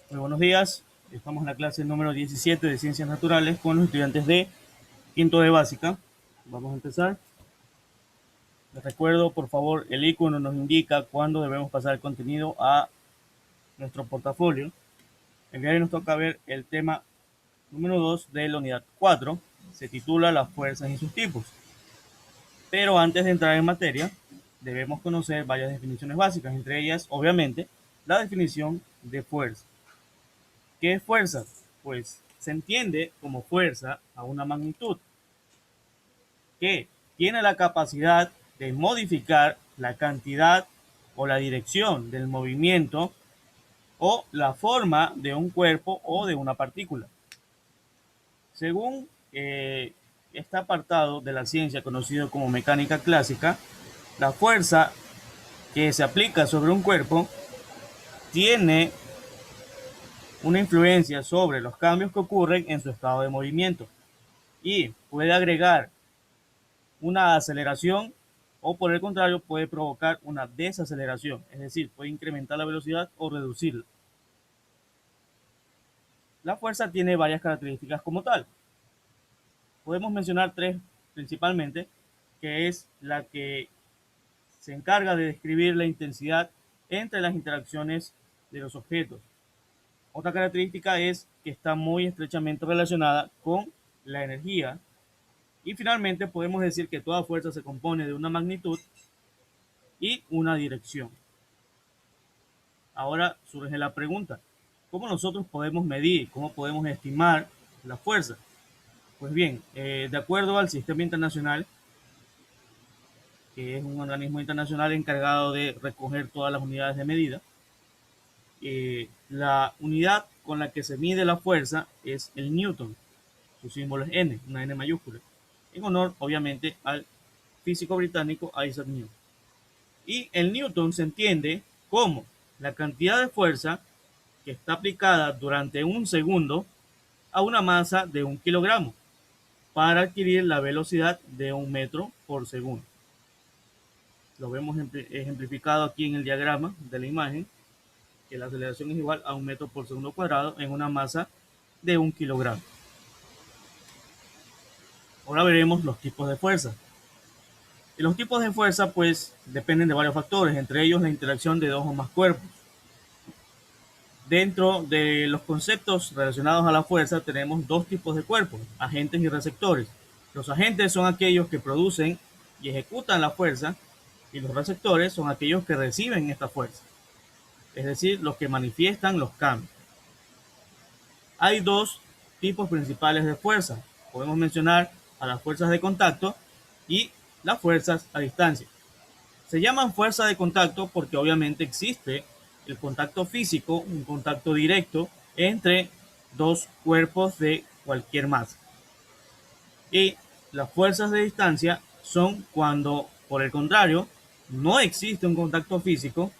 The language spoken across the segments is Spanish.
Muy buenos días. Estamos en la clase número 17 de Ciencias Naturales con los estudiantes de quinto de básica. Vamos a empezar. Les recuerdo, por favor, el icono nos indica cuándo debemos pasar el contenido a nuestro portafolio. El día de hoy nos toca ver el tema número 2 de la unidad 4. Se titula Las fuerzas y sus tipos. Pero antes de entrar en materia, debemos conocer varias definiciones básicas, entre ellas, obviamente, la definición de fuerza. ¿Qué es fuerza? Pues se entiende como fuerza a una magnitud que tiene la capacidad de modificar la cantidad o la dirección del movimiento o la forma de un cuerpo o de una partícula. Según este apartado de la ciencia conocido como mecánica clásica, la fuerza que se aplica sobre un cuerpo tiene una influencia sobre los cambios que ocurren en su estado de movimiento y puede agregar una aceleración o por el contrario puede provocar una desaceleración, es decir, puede incrementar la velocidad o reducirla. La fuerza tiene varias características como tal. Podemos mencionar tres principalmente, que es la que se encarga de describir la intensidad entre las interacciones de los objetos. Otra característica es que está muy estrechamente relacionada con la energía. Y finalmente podemos decir que toda fuerza se compone de una magnitud y una dirección. Ahora surge la pregunta, ¿cómo nosotros podemos medir, cómo podemos estimar la fuerza? Pues bien, de acuerdo al Sistema Internacional, que es un organismo internacional encargado de recoger todas las unidades de medida, la unidad con la que se mide la fuerza es el Newton, su símbolo es N, una N mayúscula, en honor obviamente al físico británico Isaac Newton. Y el Newton se entiende como la cantidad de fuerza que está aplicada durante un segundo a una masa de 1 kilogramo para adquirir la velocidad de 1 metro por segundo. Lo vemos ejemplificado aquí en el diagrama de la imagen, que la aceleración es igual a 1 metro por segundo cuadrado en una masa de 1 kilogramo. Ahora veremos los tipos de fuerza. Y los tipos de fuerza pues dependen de varios factores, entre ellos la interacción de dos o más cuerpos. Dentro de los conceptos relacionados a la fuerza tenemos dos tipos de cuerpos, agentes y receptores. Los agentes son aquellos que producen y ejecutan la fuerza y los receptores son aquellos que reciben esta fuerza, es decir, los que manifiestan los cambios. Hay dos tipos principales de fuerza. Podemos mencionar a las fuerzas de contacto y las fuerzas a distancia. Se llaman fuerza de contacto porque obviamente existe el contacto físico, un contacto directo entre dos cuerpos de cualquier masa. Y las fuerzas de distancia son cuando, por el contrario, no existe un contacto físico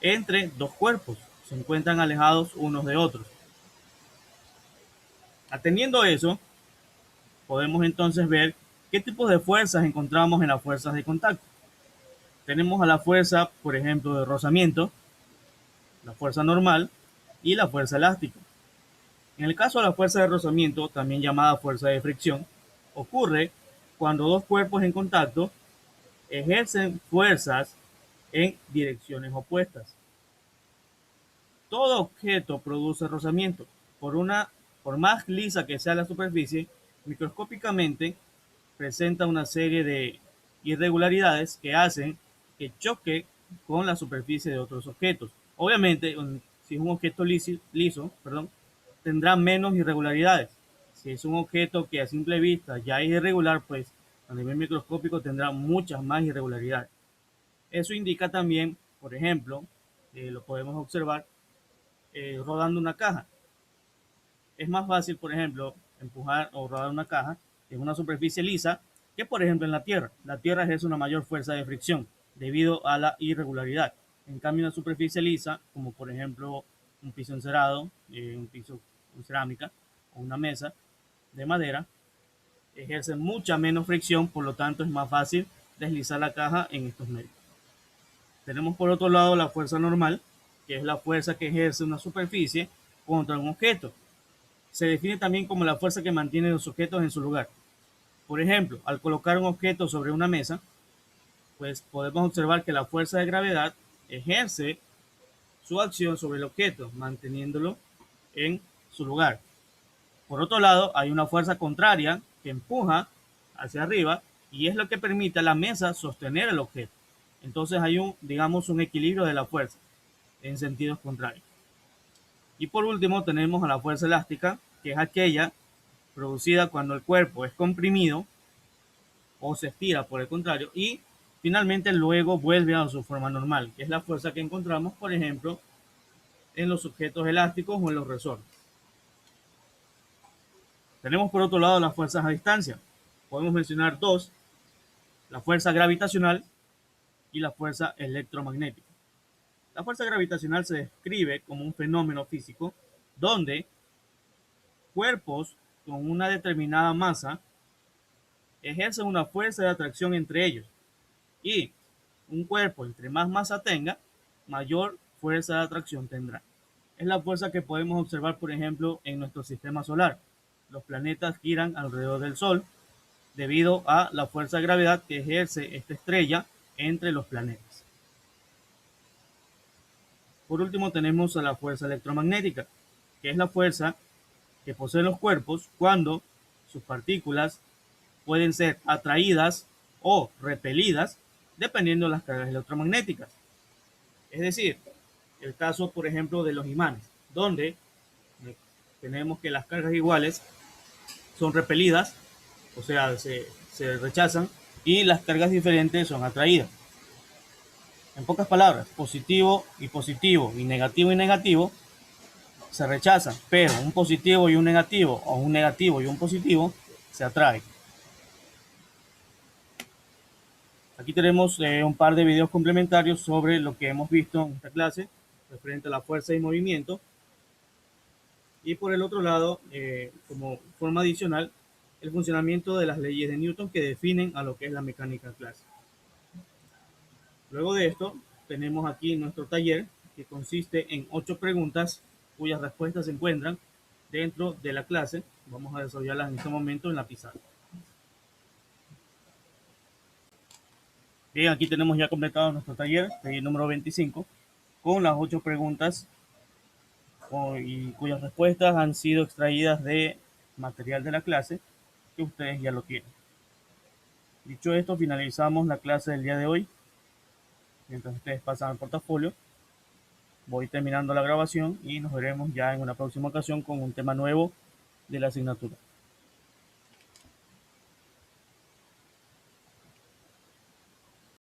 entre dos cuerpos, se encuentran alejados unos de otros. Atendiendo a eso, podemos entonces ver qué tipos de fuerzas encontramos en las fuerzas de contacto. Tenemos a la fuerza, por ejemplo, de rozamiento, la fuerza normal y la fuerza elástica. En el caso de la fuerza de rozamiento, también llamada fuerza de fricción, ocurre cuando dos cuerpos en contacto ejercen fuerzas en direcciones opuestas. Todo objeto produce rozamiento. Por más lisa que sea la superficie, microscópicamente presenta una serie de irregularidades que hacen que choque con la superficie de otros objetos. Obviamente, si es un objeto liso, tendrá menos irregularidades. Si es un objeto que a simple vista ya es irregular, pues a nivel microscópico tendrá muchas más irregularidades. Eso indica también, por ejemplo, lo podemos observar rodando una caja. Es más fácil, por ejemplo, empujar o rodar una caja en una superficie lisa que, por ejemplo, en la Tierra. La Tierra ejerce una mayor fuerza de fricción debido a la irregularidad. En cambio, una superficie lisa, como por ejemplo un piso encerado, un piso con cerámica o una mesa de madera, ejerce mucha menos fricción, por lo tanto es más fácil deslizar la caja en estos medios. Tenemos por otro lado la fuerza normal, que es la fuerza que ejerce una superficie contra un objeto. Se define también como la fuerza que mantiene los objetos en su lugar. Por ejemplo, al colocar un objeto sobre una mesa, pues podemos observar que la fuerza de gravedad ejerce su acción sobre el objeto, manteniéndolo en su lugar. Por otro lado, hay una fuerza contraria que empuja hacia arriba y es lo que permite a la mesa sostener el objeto. Entonces hay digamos, un equilibrio de la fuerza en sentidos contrarios. Y por último tenemos a la fuerza elástica, que es aquella producida cuando el cuerpo es comprimido o se estira por el contrario y finalmente luego vuelve a su forma normal, que es la fuerza que encontramos, por ejemplo, en los objetos elásticos o en los resortes. Tenemos por otro lado las fuerzas a distancia. Podemos mencionar dos: la fuerza gravitacional y la fuerza electromagnética. La fuerza gravitacional se describe como un fenómeno físico donde cuerpos con una determinada masa ejercen una fuerza de atracción entre ellos, y un cuerpo entre más masa tenga, mayor fuerza de atracción tendrá. Es la fuerza que podemos observar, por ejemplo, en nuestro sistema solar. Los planetas giran alrededor del Sol debido a la fuerza de gravedad que ejerce esta estrella entre los planetas. Por último tenemos a la fuerza electromagnética, que es la fuerza que poseen los cuerpos cuando sus partículas pueden ser atraídas o repelidas dependiendo de las cargas electromagnéticas. Es decir, el caso, por ejemplo, de los imanes, donde tenemos que las cargas iguales son repelidas, o sea, se rechazan, y las cargas diferentes son atraídas. En pocas palabras, positivo y negativo se rechazan, pero un positivo y un negativo, o un negativo y un positivo, se atraen. Aquí tenemos un par de videos complementarios sobre lo que hemos visto en esta clase, referente a la fuerza y movimiento. Y por el otro lado, como forma adicional, el funcionamiento de las leyes de Newton que definen a lo que es la mecánica clásica. Luego de esto, tenemos aquí nuestro taller, que consiste en 8 preguntas cuyas respuestas se encuentran dentro de la clase. Vamos a desarrollarlas en este momento en la pizarra. Bien, aquí tenemos ya completado nuestro taller número 25, con las 8 preguntas y cuyas respuestas han sido extraídas de material de la clase que ustedes ya lo tienen. Dicho esto, finalizamos la clase del día de hoy. Mientras ustedes pasan al portafolio, voy terminando la grabación y nos veremos ya en una próxima ocasión con un tema nuevo de la asignatura.